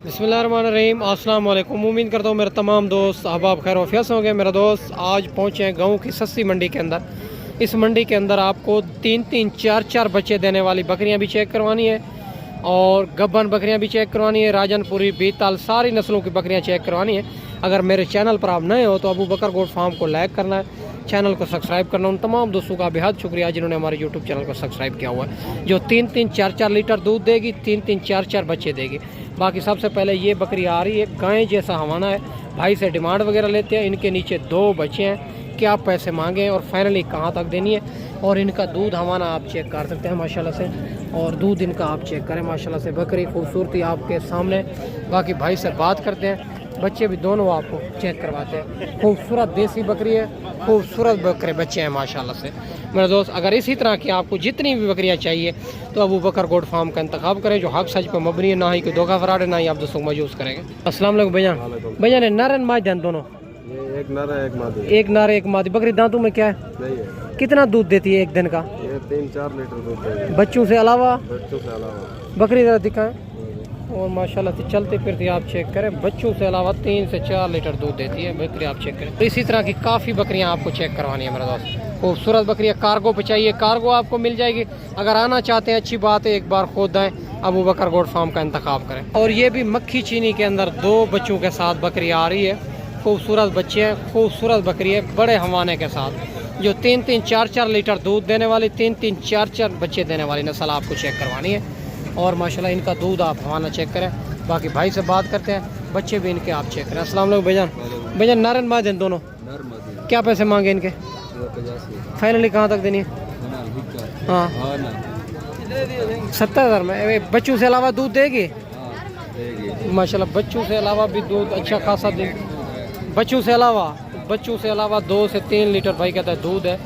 बिस्मिल्लाहिर्रहमानिर्रहीम अस्सलाम वालेकुम। उम्मीद करता हूँ मेरे तमाम दोस्त अहबाब खैर वफियत होंगे। मेरे दोस्त आज पहुँचे हैं गाँव की सस्ती मंडी के अंदर। इस मंडी के अंदर आपको 3-3, 4-4 बच्चे देने वाली बकरियाँ भी चेक करवानी है और गब्बन बकरियाँ भी चेक करवानी है। राजनपुरी, बीतल, सारी नस्लों की बकरियाँ चेक करवानी है। अगर मेरे चैनल पर आप नए हो तो अबू बकर गोट फार्म को लाइक करना है, चैनल को सब्सक्राइब करना। उन तमाम दोस्तों का बेहद शुक्रिया जिन्होंने हमारे यूट्यूब चैनल को सब्सक्राइब किया हुआ है, जो 3-3, 4-4 लीटर दूध देगी, 3-3, 4-4 बच्चे देगी। बाकी सबसे पहले ये बकरी आ रही है, गाय जैसा हवाना है। भाई से डिमांड वगैरह लेते हैं। इनके नीचे 2 बच्चे हैं, क्या पैसे मांगे हैं और फाइनली कहाँ तक देनी है। और इनका दूध हवाना आप चेक कर सकते हैं माशाल्लाह से, और दूध इनका आप चेक करें माशाल्लाह से। बकरी खूबसूरती आपके सामने। बाकी भाई से बात करते हैं, बच्चे भी दोनों आपको चेक करवाते हैं। खूबसूरत देसी बकरी है, खूबसूरत बकरे बच्चे हैं माशाल्लाह से। मेरे दोस्त अगर इसी तरह की आपको जितनी भी बकरियां चाहिए तो अबू बकर गोट फार्म का इंतखाब करें, जो हक सच पर मबनी है, ना ही कोई धोखा फराड है, ना ही आप दोस्तों को मजूस करेंगे। अस्सलाम वालेकुम भैया। भैया ने नर माद दोनों? ये एक नर है, एक मादी। एक नर एक मादी। बकरी दांतों में क्या है? नहीं है। कितना दूध देती है एक दिन का? ये 3-4 लीटर दूध देगी। बच्चों से अलावा? बच्चों से अलावा। बकरी ज़रा दिखाएं। और माशाल्लाह से चलते फिरते आप चेक करें, बच्चों से अलावा 3 से 4 लीटर दूध देती है बकरी, आप चेक करें। तो इसी तरह की काफ़ी बकरियां आपको चेक करवानी है मेरे दोस्त। खूबसूरत बकरियां कार्गो पे चाहिए, कार्गो आपको मिल जाएगी। अगर आना चाहते हैं अच्छी बात है, एक बार खुद आएँ, अबू बकर गोट फार्म का इंतखाब करें। और ये भी मक्खी चीनी के अंदर 2 बच्चों के साथ बकरी आ रही है। खूबसूरत बच्चे हैं, खूबसूरत बकरी है, बड़े हवाने के साथ, जो 3-3, 4-4 लीटर दूध देने वाली, 3-3, 4-4 बच्चे देने वाली नस्ल आपको चेक करवानी है। और माशाल्लाह इनका दूध आप हवाना चेक करें। बाकी भाई से बात करते हैं, बच्चे भी इनके आप चेक करें। अस्सलाम वालेकुम भाईजान। भाईजान नारन मादन दोनों क्या पैसे मांगे इनके? फाइनली कहाँ तक देनी है? हाँ 70,000 में। बच्चों से अलावा दूध देगी माशाल्लाह, बच्चों से अलावा भी दूध अच्छा खासा दे। बच्चों से अलावा 2 से 3 लीटर भाई कहता है दूध है।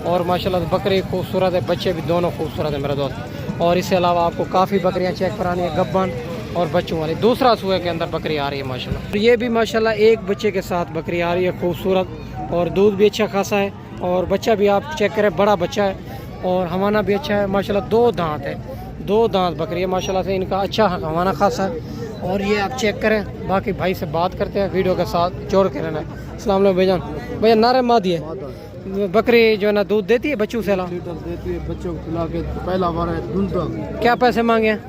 और माशाल्लाह बकरी खूबसूरत है, बच्चे भी दोनों खूबसूरत है मेरे दोस्त। और इसके अलावा आपको काफ़ी बकरियां चेक करानी है, गब्बन और बच्चों वाली। दूसरा सूए के अंदर बकरी आ रही है माशाल्लाह। ये भी माशाल्लाह एक बच्चे के साथ बकरी आ रही है, खूबसूरत, और दूध भी अच्छा खासा है। और बच्चा भी आप चेक करें, बड़ा बच्चा है और हवाना भी अच्छा है माशाल्लाह। 2 दांत है, 2 दांत बकरी है माशाल्लाह से। इनका अच्छा हवाना खासा है और ये आप चेक करें। बाकी भाई से बात करते हैं, वीडियो के साथ जोड़ के रहना है। अस्सलाम वालेकुम भाईजान। भैया नारे मादी है बकरी जो है ना, दूध देती है बच्चों से अलावा? लीटर देती है बच्चों को खिला के। पहला बार है दूध। क्या पैसे मांगे हैं?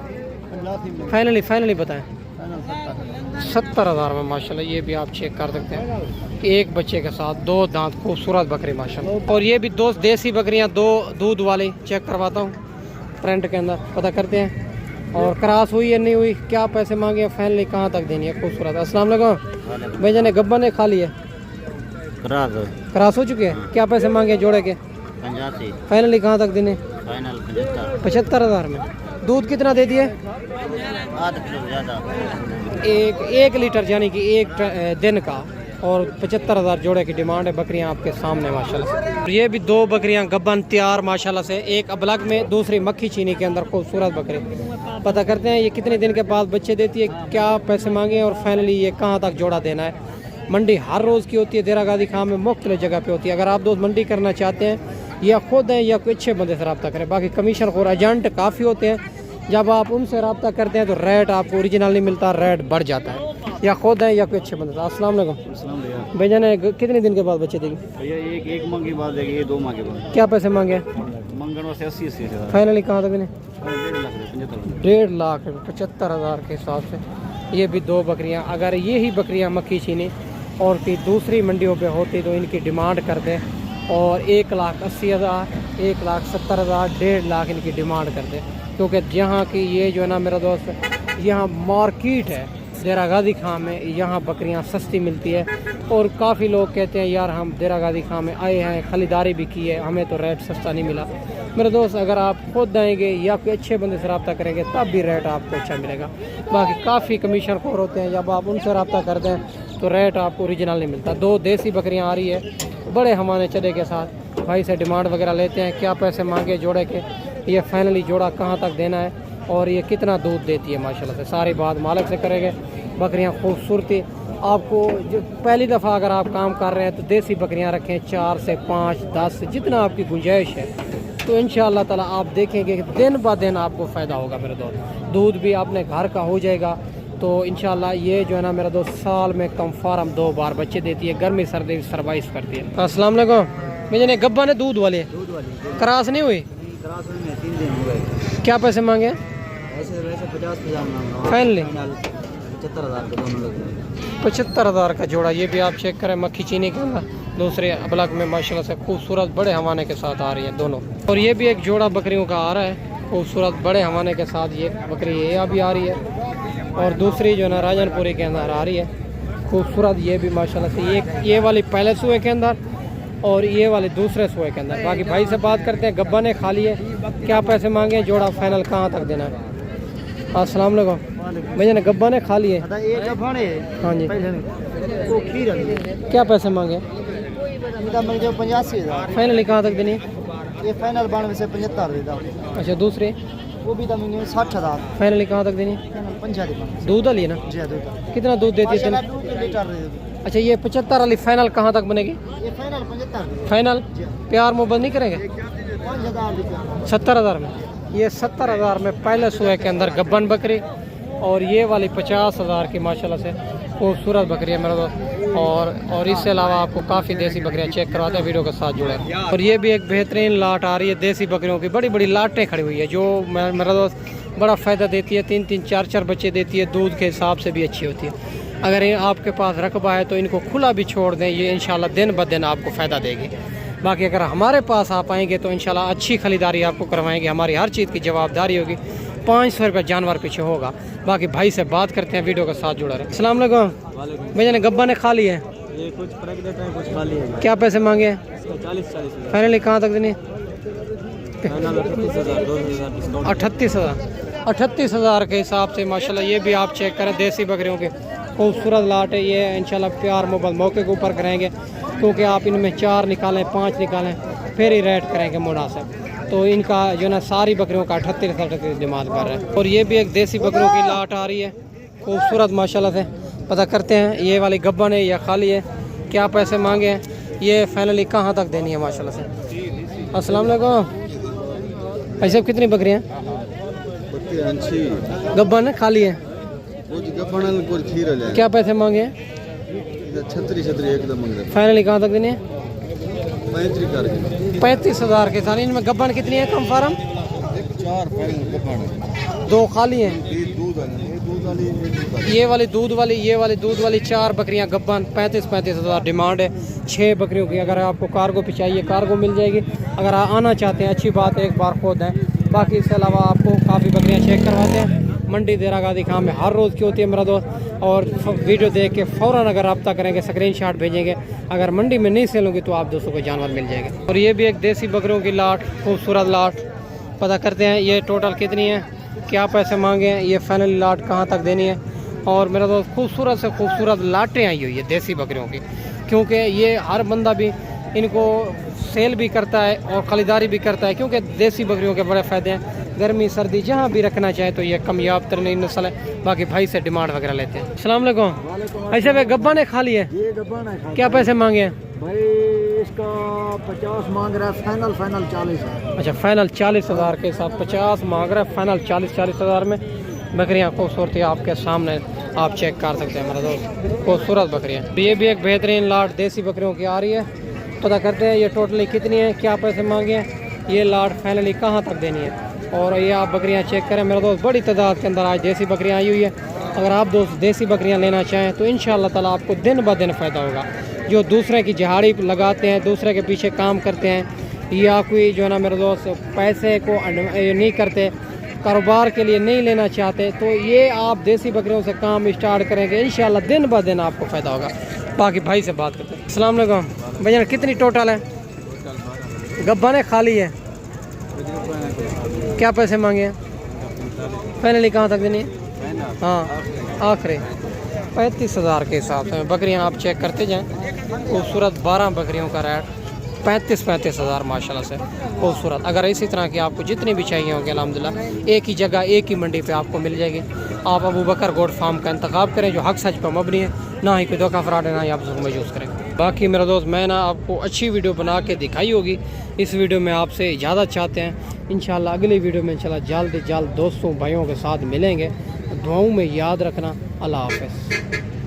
फाइनली बताएं। 70,000 में माशाल्लाह। ये भी आप चेक कर सकते हैं, एक बच्चे के साथ 2 दांत, खूबसूरत बकरी माशाल्लाह। और ये भी 2 देसी बकरियां, 2 दूध वाली चेक करवाता हूँ फ्रंट के अंदर, पता करते हैं। और क्रॉस हुई है नहीं हुई, क्या पैसे मांगे, फाइनली कहाँ तक देनी है, खूबसूरत। अस्सलाम वालेकुम भैया ने गब्बन ने खा लिया, क्रॉस हो चुके हैं, क्या पैसे मांगे जोड़े के? 85। फाइनली कहाँ तक देने? फाइनल 75,000 में। दूध कितना दे दिए? आधा किलो ज़्यादा। एक लीटर यानी कि एक दिन का। और 75,000 जोड़े की डिमांड है। बकरियां आपके सामने माशाल्लाह से। ये भी 2 बकरियां गब्बन तैयार माशाल्लाह से, एक अबलग में, दूसरी मक्खी चीनी के अंदर, खूबसूरत बकरी। पता करते हैं ये कितने दिन के बाद बच्चे देती है, क्या पैसे मांगे और फाइनली ये कहाँ तक जोड़ा देना है। मंडी हर रोज़ की होती है, देरा गादी खां में मुख्तलिफ जगह पे होती है। अगर आप दोस्त मंडी करना चाहते हैं, या खुद हैं या कोई अच्छे बंदे से रब्ता करें। बाकी कमीशन खोर एजेंट काफ़ी होते हैं, जब आप उनसे रब्ता करते हैं तो रेट आपको ओरिजिनल नहीं मिलता, रेट बढ़ जाता है। या खुद हैं या कोई अच्छे बंदे से। अस्सलाम वालेकुम भैया ने कितने दिन के बाद बच्चे देंगे? भैया एक माह के बाद देगी, ये 2 माह के बाद। क्या पैसे मांगे? मंगन वास्ते 80 फाइनली कहाँ तक देने? 1.5 लाख 75,000 के हिसाब से। ये भी 2 बकरियां, अगर यही बकरियां मक्खी चीनी और की दूसरी मंडियों पे होती तो इनकी डिमांड करते और 1,80,000, 1,70,000, 1.5 लाख इनकी डिमांड करते। क्योंकि यहाँ की ये जो है ना मेरा दोस्त, यहाँ मार्केट है देरा गादी खां में, यहाँ बकरियाँ सस्ती मिलती है। और काफ़ी लोग कहते हैं यार हम देरा गादी खां में आए हैं, खरीदारी भी की है, हमें तो रेट सस्ता नहीं मिला। मेरे दोस्त अगर आप खुद आएंगे या कोई अच्छे बंदे से रब्ता करेंगे तब भी रेट आपको अच्छा मिलेगा। बाकी काफ़ी कमीशन खोर होते हैं, जब आप उनसे रब्ता करते हैं तो रेट आपको ओरिजिनल नहीं मिलता। 2 देसी बकरियाँ आ रही है, बड़े हमारे चले के साथ। भाई से डिमांड वगैरह लेते हैं, क्या पैसे मांगे जोड़े के, ये फाइनली जोड़ा कहाँ तक देना है और ये कितना दूध देती है माशाल्लाह से। सारी बात मालिक से करेंगे। बकरियां खूबसूरती आपको, जो पहली दफ़ा अगर आप काम कर रहे हैं तो देसी बकरियां रखें, 4 से 5, 10 जितना आपकी गुंजाइश है। तो इंशाअल्लाह ताला आप देखेंगे कि दिन ब दिन आपको फ़ायदा होगा मेरे दोस्त। दूध भी अपने घर का हो जाएगा, तो इंशाल्लाह ये जो है ना मेरा दोस्त साल में कम फार्म 2 बार बच्चे देती है, गर्मी सर्दी सर्वाइव करती है। अस्सलाम वालेकुम। मुझे गब्बा ने दूध वाली क्रास नहीं हुई, 3 दिन हो गए। क्या पैसे मांगे? ऐसे वैसे 50,000 फाइनली 75,000 के दोनों लोग। 75,000 का जोड़ा। ये भी आप चेक करें, मक्खी चीनी के अंदर दूसरे अबलग में माशाल्लाह से खूबसूरत बड़े हवाने के साथ आ रही है दोनों। और ये भी एक जोड़ा बकरियों का आ रहा है खूबसूरत बड़े हवाने के साथ। ये बकरी ये अभी आ रही है और दूसरी जो है ना राजनपुरी के अंदर आ रही है खूबसूरत। ये भी माशाल्लाह से ये वाली पहले सुए के अंदर और ये वाले दूसरे सुए के अंदर। बाकी भाई से बात करते हैं। गब्बा ने खा लिए, क्या पैसे मांगे, जोड़ा फाइनल कहाँ तक देना है? अस्सलाम वालेकुम। भैया ने गब्बा ने खा लिए। हाँ जी, क्या पैसे मांगे? 85,000 फाइनली कहाँ तक देनी? ये फाइनल 92 से 75 देता। अच्छा दूसरी वो भी तमिल 60,000 फाइनली कहाँ तक देनी? 50 दूध वाली है ना? जी दूध कितना दूध देती है? लीटर। अच्छा ये 75 वाली फाइनल कहाँ तक बनेगी? ये फाइनल 75 फाइनल प्यार मोहब्बत नहीं करेंगे? 5,000 70,000 में। ये 70,000 में पहले सुबह के अंदर गब्बन बकरी और ये वाली 50,000 की माशाल्लाह से खूबसूरत बकरी है मेरा दोस्त। और इससे अलावा आपको काफ़ी देसी बकरियां चेक करवाते हैं, वीडियो के साथ जुड़े। और ये भी एक बेहतरीन लाट आ रही है देसी बकरियों की, बड़ी बड़ी लाटें खड़ी हुई है जो मेरा दोस्त बड़ा फ़ायदा देती है। 3-3 4-4 बच्चे देती है, दूध के हिसाब से भी अच्छी होती है। अगर ये आपके पास रकबा है तो इनको खुला भी छोड़ दें, ये इंशाल्लाह दिन ब दिन आपको फ़ायदा देगी। बाकी अगर हमारे पास आप आएंगे तो इंशाल्लाह अच्छी खरीदारी आपको करवाएंगे, हमारी हर चीज़ की जवाबदारी होगी। 500 रुपये जानवर पीछे होगा। बाकी भाई से बात करते हैं, वीडियो के साथ जुड़ा रहे। अस्सलाम वालेकुम। भैया ने गब्बा ने खा लिए, ये कुछ फर्क देता है, कुछ खा लिया। क्या पैसे मांगे? 40,000 फाइनली कहाँ तक देनी? 38,000 38,000 के हिसाब से माशाल्लाह। ये भी आप चेक करें, देसी बकरियों के खूबसूरत लाट है। ये इंशाल्लाह प्यार मोहब्बत मौके के ऊपर करेंगे, क्योंकि आप इनमें 4 निकालें 5 निकालें फिर ही रेट करेंगे मुनासिब। तो इनका जो ना सारी बकरियों का 38 डिमांड कर रहा है। और ये भी एक देसी बकरियों की लाट आ रही है खूबसूरत माशाल्लाह से। पता करते हैं ये वाली गब्बा ने या खाली है, क्या पैसे मांगे हैं, ये फाइनली कहाँ तक देनी है माशाल्लाह से। अस्सलाम वालेकुम। ऐसे कितनी बकरियाँ? गब्बा ने खाली है, क्या पैसे मांगे? 36 एकदम फाइनली कहाँ तक देनी है? 35,000 के साथ। इनमें गब्बन कितनी है कम फार्म? 2 खाली हैं। ये वाली दूध वाली, ये वाली दूध वाली 4 बकरियां गब्बन। 35,000 डिमांड है 6 बकरियों की। अगर आपको कार्गो पे चाहिए कार्गो मिल जाएगी, अगर आप आना चाहते हैं अच्छी बात है, एक बार खुद है। बाकी इसके अलावा आपको काफ़ी बकरियां चेक करवाते हैं। मंडी देरा गादी खां में हर रोज़ की होती है मेरा दोस्त। और वीडियो देख के फ़ौरन अगर रब्ता करेंगे, स्क्रीनशॉट भेजेंगे। अगर मंडी में नहीं सेल होंगी तो आप दोस्तों को जानवर मिल जाएंगे। और ये भी एक देसी बकरियों की लाट, खूबसूरत लाट। पता करते हैं ये टोटल कितनी है, क्या पैसे मांगे हैं, ये फाइनल लाट कहाँ तक देनी है। और मेरा दोस्त खूबसूरत से खूबसूरत लाटें आई हुई है देसी बकरियों की, क्योंकि ये हर बंदा भी इनको सेल भी करता है और ख़रीदारी भी करता है, क्योंकि देसी बकरियों के बड़े फ़ायदे हैं। गर्मी सर्दी जहाँ भी रखना चाहे तो ये कमयाब तरीन नस्ल है। बाकी भाई से डिमांड वगैरह लेते हैं। अस्सलाम वालेकुम। ऐसे भाई गब्बा ने खा लिया, क्या पैसे मांगे हैं? भाई इसका 50 मांग रहा है, फाइनल 40 है। अच्छा फाइनल 40,000 के साथ 50 मांग रहा है, फाइनल 40,000 में बकरियाँ खूबसूरती आपके सामने आप चेक कर सकते हैं मेरा दोस्त, खूबसूरत बकरियाँ। ये भी एक बेहतरीन लाट देसी बकरियों की आ रही है। पता करते हैं ये टोटली कितनी है, क्या पैसे मांगे हैं, ये लाट फाइनली कहाँ तक देनी है। और ये आप बकरियां चेक करें मेरा दोस्त, बड़ी तादाद के अंदर आज देसी बकरियां आई हुई है। अगर आप दोस्त देसी बकरियां लेना चाहें तो इंशाअल्लाह ताला आपको दिन ब दिन फ़ायदा होगा। जो दूसरे की जहाड़ी लगाते हैं, दूसरे के पीछे काम करते हैं, या कोई जो है ना मेरे दोस्त पैसे को नहीं करते, कारोबार के लिए नहीं लेना चाहते, तो ये आप देसी बकरियों से काम स्टार्ट करेंगे, इंशाअल्लाह दिन ब दिन आपको फ़ायदा होगा। बाकी भाई से बात करते हैं। अस्सलाम वालेकुम। भैया कितनी टोटल है? गब्बा ने खाली है, क्या पैसे मांगे हैं? फाइनली कहाँ तक देनी है? हाँ आखिरी 35,000 के हिसाब से बकरियाँ आप चेक करते जाएं। खूबसूरत 12 बकरियों का रेट 35,000 माशाल्लाह से खूबसूरत। अगर इसी तरह की आपको जितनी भी चाहिए होंगे अल्हम्दुलिल्लाह एक ही जगह एक ही मंडी पे आपको मिल जाएगी। आप अबू बकर गोट फार्म का इंतखाब करें जो हक सच पर मबनी है, ना ही कोई धोखा फ्रॉड है, ना ही आप जुल्म यूज़ करें। बाकी मेरा दोस्त मैं ना आपको अच्छी वीडियो बना के दिखाई होगी, इस वीडियो में आपसे इजाज़त चाहते हैं। इंशाल्लाह अगली वीडियो में इंशाल्लाह जल्द दोस्तों भाइयों के साथ मिलेंगे। दुआओं में याद रखना। अल्लाह हाफ़िज़।